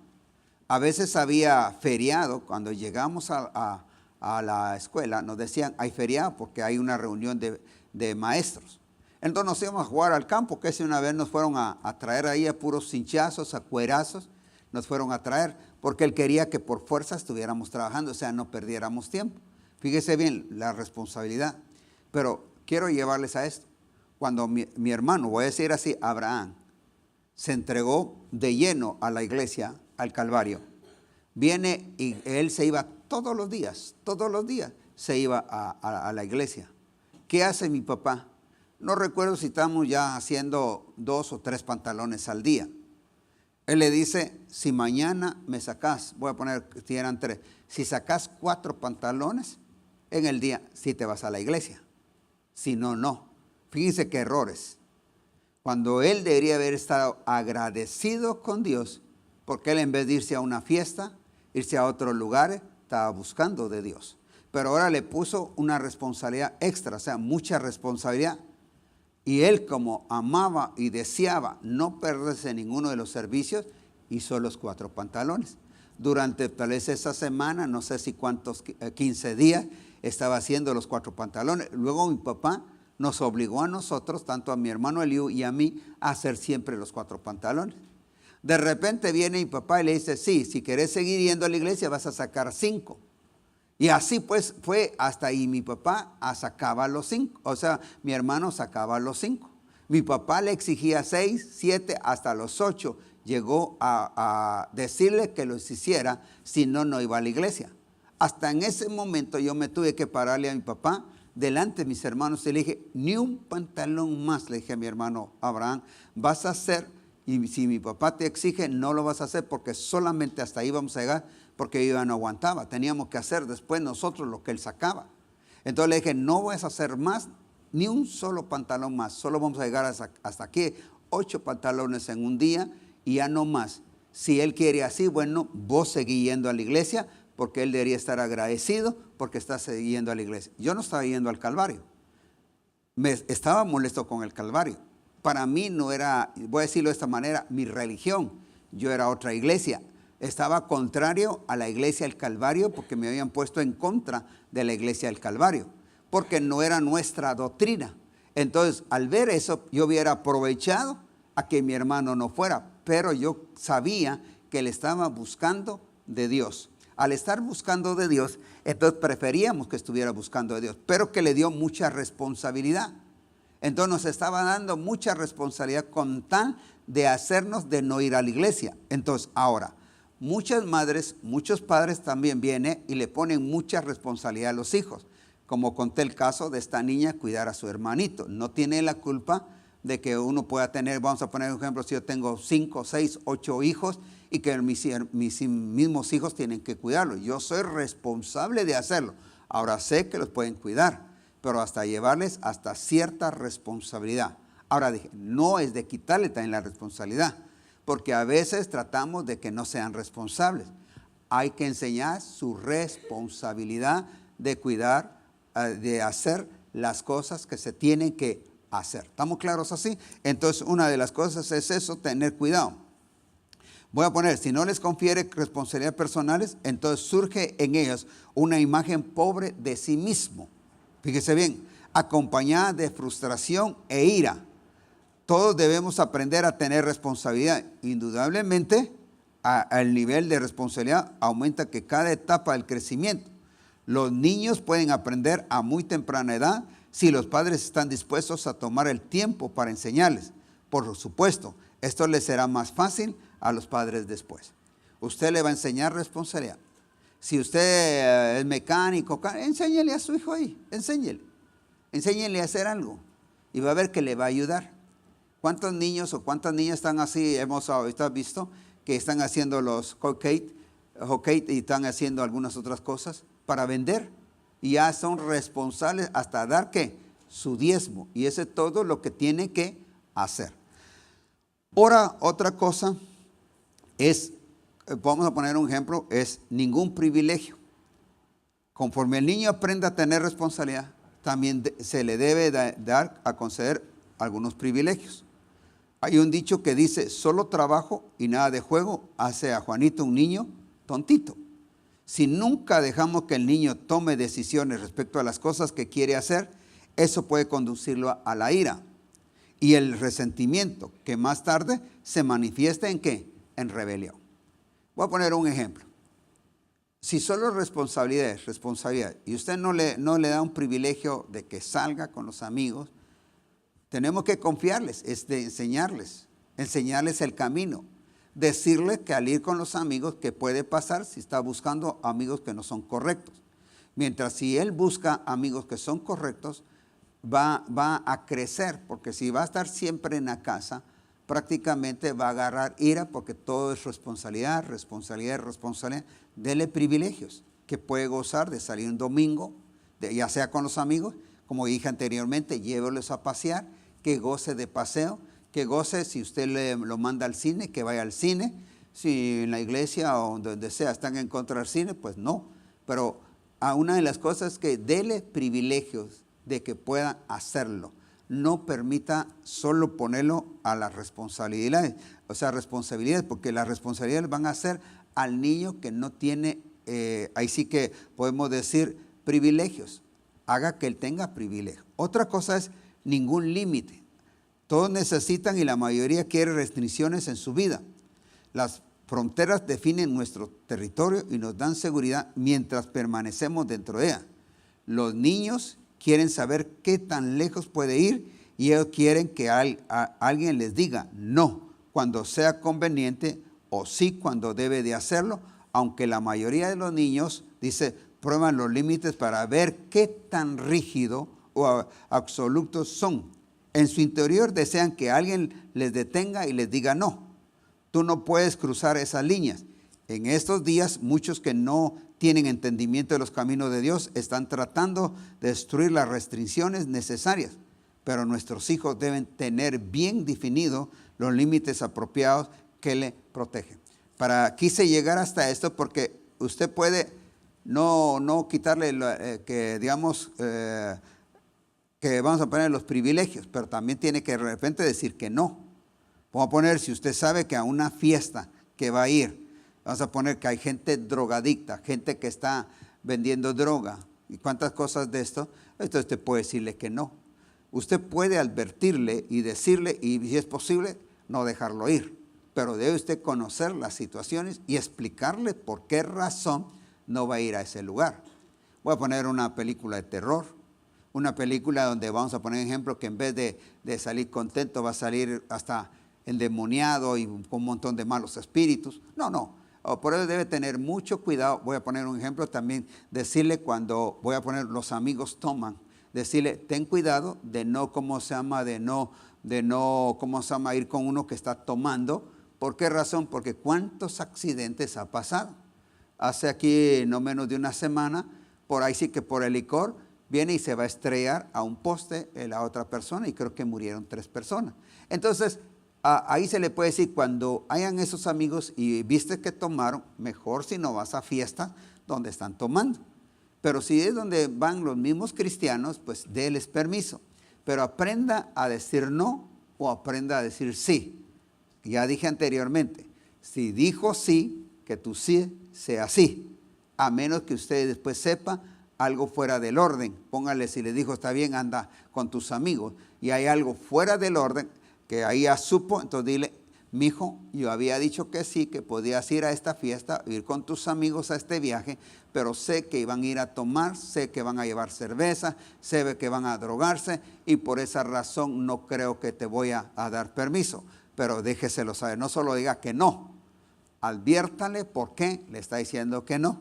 A veces había feriado, cuando llegamos a la escuela, nos decían, hay feriado porque hay una reunión de maestros. Entonces nos íbamos a jugar al campo, que si una vez nos fueron a traer ahí a puros cinchazos, a cuerazos, nos fueron a traer, porque él quería que por fuerza estuviéramos trabajando, o sea, no perdiéramos tiempo. Fíjese bien la responsabilidad. Pero quiero llevarles a esto. Cuando mi hermano, voy a decir así, Abraham, se entregó de lleno a la iglesia, al Calvario, viene y él se iba todos los días se iba a la iglesia. ¿Qué hace mi papá? No recuerdo si estamos ya haciendo 2 o 3 pantalones al día. Él le dice, si mañana me sacas, voy a poner si eran 3, si sacas 4 pantalones en el día, sí te vas a la iglesia. Si no, no. Fíjense qué errores. Cuando él debería haber estado agradecido con Dios, porque él en vez de irse a una fiesta, irse a otros lugares, estaba buscando de Dios. Pero ahora le puso una responsabilidad extra, o sea, mucha responsabilidad. Y él, como amaba y deseaba no perderse ninguno de los servicios, hizo los 4 pantalones. Durante tal vez esa semana, no sé si cuántos, 15 días, estaba haciendo los 4 pantalones. Luego mi papá nos obligó a nosotros, tanto a mi hermano Eliú y a mí, a hacer siempre los 4 pantalones. De repente viene mi papá y le dice, sí, si querés seguir yendo a la iglesia vas a sacar 5. Y así pues fue hasta ahí. Mi papá sacaba los 5, o sea, mi hermano sacaba los 5. Mi papá le exigía 6, 7, hasta los 8. Llegó a decirle que los hiciera, si no, no iba a la iglesia. Hasta en ese momento yo me tuve que pararle a mi papá delante de mis hermanos y le dije, ni un pantalón más, le dije a mi hermano Abraham, vas a hacer, y si mi papá te exige, no lo vas a hacer porque solamente hasta ahí vamos a llegar, porque yo ya no aguantaba, teníamos que hacer después nosotros lo que él sacaba. Entonces le dije, no vas a hacer más, ni un solo pantalón más, solo vamos a llegar hasta aquí, 8 pantalones en un día y ya no más. Si él quiere así, bueno, vos seguís yendo a la iglesia, porque él debería estar agradecido porque está yendo a la iglesia. Yo no estaba yendo al Calvario, estaba molesto con el Calvario. Para mí no era, voy a decirlo de esta manera, mi religión. Yo era otra iglesia. Estaba contrario a la iglesia del Calvario porque me habían puesto en contra de la iglesia del Calvario, porque no era nuestra doctrina. Entonces, al ver eso, yo hubiera aprovechado a que mi hermano no fuera, pero yo sabía que él estaba buscando de Dios. Al estar buscando de Dios, entonces preferíamos que estuviera buscando de Dios, pero que le dio mucha responsabilidad. Entonces nos estaba dando mucha responsabilidad con tal de hacernos de no ir a la iglesia. Entonces, ahora, muchas madres, muchos padres también vienen y le ponen mucha responsabilidad a los hijos. Como conté el caso de esta niña, cuidar a su hermanito. No tiene la culpa de que uno pueda tener, vamos a poner un ejemplo, si yo tengo 5, 6, 8 hijos y que mis mismos hijos tienen que cuidarlos. Yo soy responsable de hacerlo. Ahora sé que los pueden cuidar, pero hasta llevarles hasta cierta responsabilidad. Ahora dije, no es de quitarle también la responsabilidad, porque a veces tratamos de que no sean responsables. Hay que enseñar su responsabilidad de cuidar, de hacer las cosas que se tienen que hacer. ¿Estamos claros así? Entonces, una de las cosas es eso, tener cuidado. Voy a poner, si no les confiere responsabilidades personales, entonces surge en ellos una imagen pobre de sí mismo. Fíjese bien, acompañada de frustración e ira. Todos debemos aprender a tener responsabilidad. Indudablemente, el nivel de responsabilidad aumenta que cada etapa del crecimiento. Los niños pueden aprender a muy temprana edad si los padres están dispuestos a tomar el tiempo para enseñarles. Por supuesto, esto les será más fácil a los padres después. Usted le va a enseñar responsabilidad. Si usted es mecánico, enséñele a su hijo ahí, enséñele a hacer algo y va a ver que le va a ayudar. ¿Cuántos niños o cuántas niñas están así? Hemos ahorita visto que están haciendo los hockey y están haciendo algunas otras cosas para vender y ya son responsables hasta dar ¿qué? Su diezmo, y ese es todo lo que tiene que hacer. Ahora, otra cosa es, vamos a poner un ejemplo, es ningún privilegio. Conforme el niño aprenda a tener responsabilidad, también se le debe dar a conceder algunos privilegios. Hay un dicho que dice, solo trabajo y nada de juego hace a Juanito un niño tontito. Si nunca dejamos que el niño tome decisiones respecto a las cosas que quiere hacer, eso puede conducirlo a la ira y el resentimiento, que más tarde se manifiesta en ¿qué? En rebelión. Voy a poner un ejemplo. Si solo responsabilidad, y usted no le da un privilegio de que salga con los amigos, tenemos que confiarles, enseñarles el camino. Decirle que al ir con los amigos, ¿qué puede pasar si está buscando amigos que no son correctos? Mientras si él busca amigos que son correctos, va a crecer, porque si va a estar siempre en la casa, prácticamente va a agarrar ira, porque todo es responsabilidad. Dele privilegios, que puede gozar de salir un domingo, ya sea con los amigos, como dije anteriormente, llévelos a pasear, que goce de paseo, que goce si usted lo manda al cine, que vaya al cine. Si en la iglesia o donde sea están en contra del cine, pues no. Pero a una de las cosas es que dele privilegios de que pueda hacerlo. No permita solo ponerlo a las responsabilidades. O sea, responsabilidades, porque las responsabilidades van a ser al niño que no tiene, ahí sí que podemos decir privilegios. Haga que él tenga privilegios. Otra cosa es ningún límite. Todos necesitan y la mayoría quiere restricciones en su vida. Las fronteras definen nuestro territorio y nos dan seguridad mientras permanecemos dentro de ella. Los niños quieren saber qué tan lejos puede ir y ellos quieren que alguien les diga no cuando sea conveniente o sí cuando debe de hacerlo, aunque la mayoría de los niños, dice, prueban los límites para ver qué tan rígido o absolutos son. En su interior desean que alguien les detenga y les diga no. Tú no puedes cruzar esas líneas. En estos días, muchos que no tienen entendimiento de los caminos de Dios están tratando de destruir las restricciones necesarias. Pero nuestros hijos deben tener bien definidos los límites apropiados que le protegen. Quise llegar hasta esto porque usted puede no quitarle que digamos que vamos a poner los privilegios, pero también tiene que de repente decir que no. Vamos a poner, si usted sabe que a una fiesta que va a ir, vamos a poner que hay gente drogadicta, gente que está vendiendo droga y cuántas cosas de esto, entonces usted puede decirle que no. Usted puede advertirle y decirle, y si es posible, no dejarlo ir. Pero debe usted conocer las situaciones y explicarle por qué razón no va a ir a ese lugar. Voy a poner una película de terror, una película donde vamos a poner ejemplo que en vez de salir contento va a salir hasta endemoniado y con un montón de malos espíritus. No. Por eso debe tener mucho cuidado. Voy a poner un ejemplo también, decirle cuando, voy a poner los amigos toman, decirle, ten cuidado de no, ir con uno que está tomando. ¿Por qué razón? Porque cuántos accidentes ha pasado. Hace aquí no menos de una semana, por ahí sí que por el licor, viene y se va a estrellar a un poste la otra persona y creo que murieron 3 personas. Entonces, ahí se le puede decir, cuando hayan esos amigos y viste que tomaron, mejor si no vas a fiestas donde están tomando. Pero si es donde van los mismos cristianos, pues déles permiso. Pero aprenda a decir no o aprenda a decir sí. Ya dije anteriormente, si dijo sí, que tu sí sea sí. A menos que usted después sepa algo fuera del orden. Póngale, si le dijo, está bien, anda con tus amigos. Y hay algo fuera del orden, que ahí ya supo, entonces dile, mijo, yo había dicho que sí, que podías ir a esta fiesta, ir con tus amigos a este viaje, pero sé que iban a ir a tomar, sé que van a llevar cerveza, sé que van a drogarse y por esa razón no creo que te voy a dar permiso, pero déjeselo saber, no solo diga que no, adviértale por qué le está diciendo que no,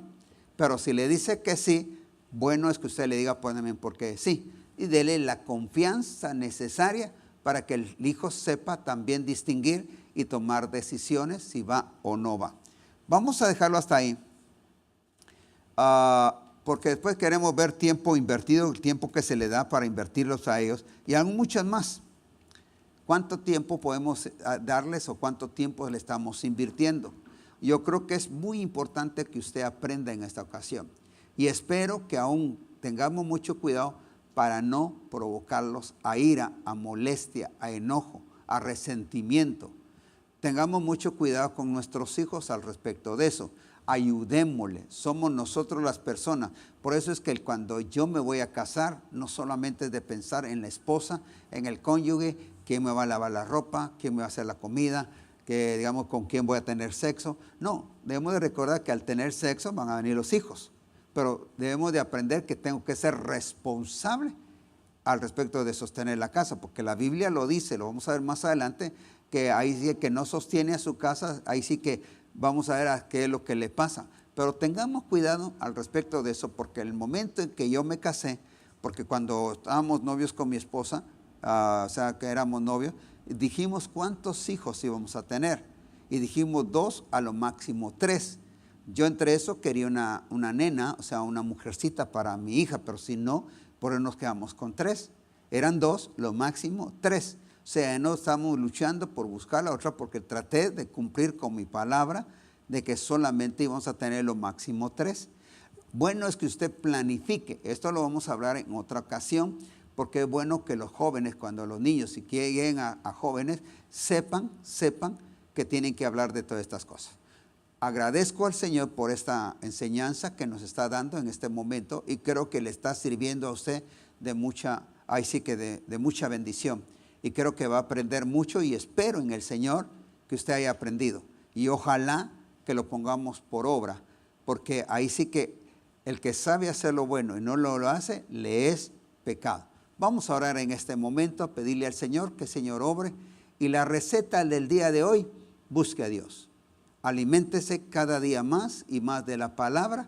pero si le dice que sí, bueno es que usted le diga, póngame por qué sí, y dele la confianza necesaria para que el hijo sepa también distinguir y tomar decisiones si va o no va. Vamos a dejarlo hasta ahí, porque después queremos ver tiempo invertido, el tiempo que se le da para invertirlos a ellos y aún muchas más. ¿Cuánto tiempo podemos darles o cuánto tiempo le estamos invirtiendo? Yo creo que es muy importante que usted aprenda en esta ocasión y espero que aún tengamos mucho cuidado para no provocarlos a ira, a molestia, a enojo, a resentimiento. Tengamos mucho cuidado con nuestros hijos al respecto de eso. Ayudémosle, somos nosotros las personas. Por eso es que cuando yo me voy a casar, no solamente es de pensar en la esposa, en el cónyuge, quién me va a lavar la ropa, quién me va a hacer la comida, que digamos con quién voy a tener sexo. No, debemos de recordar que al tener sexo van a venir los hijos. Pero debemos de aprender que tengo que ser responsable al respecto de sostener la casa, porque la Biblia lo dice, lo vamos a ver más adelante, que ahí sí que no sostiene a su casa, ahí sí que vamos a ver a qué es lo que le pasa. Pero tengamos cuidado al respecto de eso, porque el momento en que yo me casé, porque cuando estábamos novios con mi esposa, o sea que éramos novios, dijimos cuántos hijos íbamos a tener, y dijimos 2, a lo máximo 3. Yo entre eso quería una nena, o sea, una mujercita para mi hija, pero si no, por eso nos quedamos con 3. Eran 2, lo máximo 3. O sea, no estamos luchando por buscar la otra porque traté de cumplir con mi palabra de que solamente íbamos a tener lo máximo 3. Bueno es que usted planifique, esto lo vamos a hablar en otra ocasión, porque es bueno que los jóvenes, cuando los niños, si lleguen a jóvenes, sepan que tienen que hablar de todas estas cosas. Agradezco al Señor por esta enseñanza que nos está dando en este momento y creo que le está sirviendo a usted de mucha bendición. Y creo que va a aprender mucho y espero en el Señor que usted haya aprendido. Y ojalá que lo pongamos por obra, porque ahí sí que el que sabe hacer lo bueno y no lo hace, le es pecado. Vamos a orar en este momento, a pedirle al Señor que el Señor obre. Y la receta del día de hoy, busque a Dios. Aliméntese cada día más y más de la palabra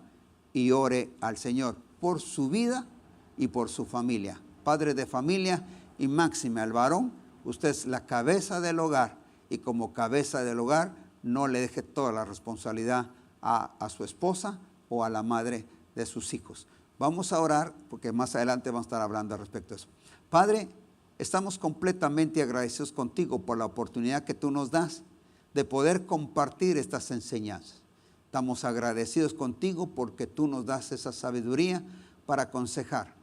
y ore al Señor por su vida y por su familia. Padre de familia y máxime al varón, usted es la cabeza del hogar y como cabeza del hogar no le deje toda la responsabilidad a su esposa o a la madre de sus hijos. Vamos a orar porque más adelante vamos a estar hablando al respecto de eso. Padre, estamos completamente agradecidos contigo por la oportunidad que tú nos das de poder compartir estas enseñanzas. Estamos agradecidos contigo porque tú nos das esa sabiduría para aconsejar.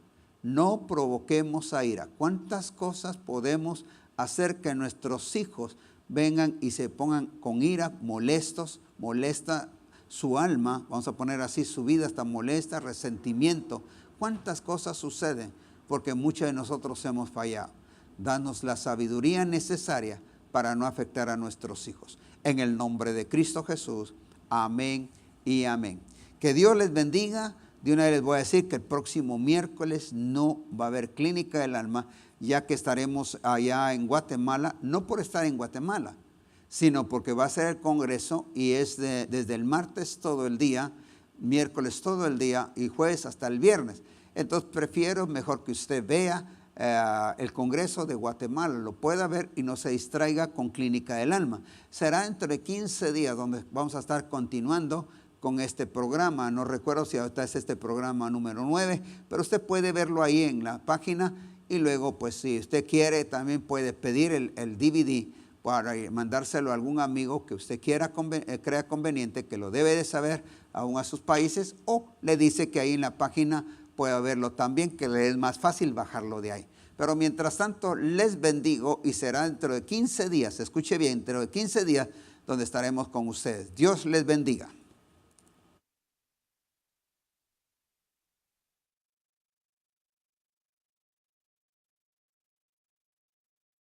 No provoquemos a ira. ¿Cuántas cosas podemos hacer que nuestros hijos vengan y se pongan con ira, molesta su alma, vamos a poner así, su vida está molesta, resentimiento? ¿Cuántas cosas suceden? Porque muchos de nosotros hemos fallado. Danos la sabiduría necesaria para no afectar a nuestros hijos. En el nombre de Cristo Jesús, amén y amén. Que Dios les bendiga, De una vez les voy a decir que el próximo miércoles no va a haber Clínica del Alma, ya que estaremos allá en Guatemala, no por estar en Guatemala, sino porque va a ser el congreso y es desde el martes todo el día, miércoles todo el día y jueves hasta el viernes. Entonces prefiero mejor que usted vea el Congreso de Guatemala, lo pueda ver y no se distraiga con Clínica del Alma. Será dentro de 15 días donde vamos a estar continuando con este programa. No recuerdo si ahorita es este programa número 9, pero usted puede verlo ahí en la página y luego pues si usted quiere también puede pedir el DVD para mandárselo a algún amigo que usted crea conveniente, que lo debe de saber aún a sus países, o le dice que ahí en la página puede verlo también, que le es más fácil bajarlo de ahí. Pero mientras tanto les bendigo y será dentro de 15 días, escuche bien, dentro de 15 días donde estaremos con ustedes. Dios les bendiga.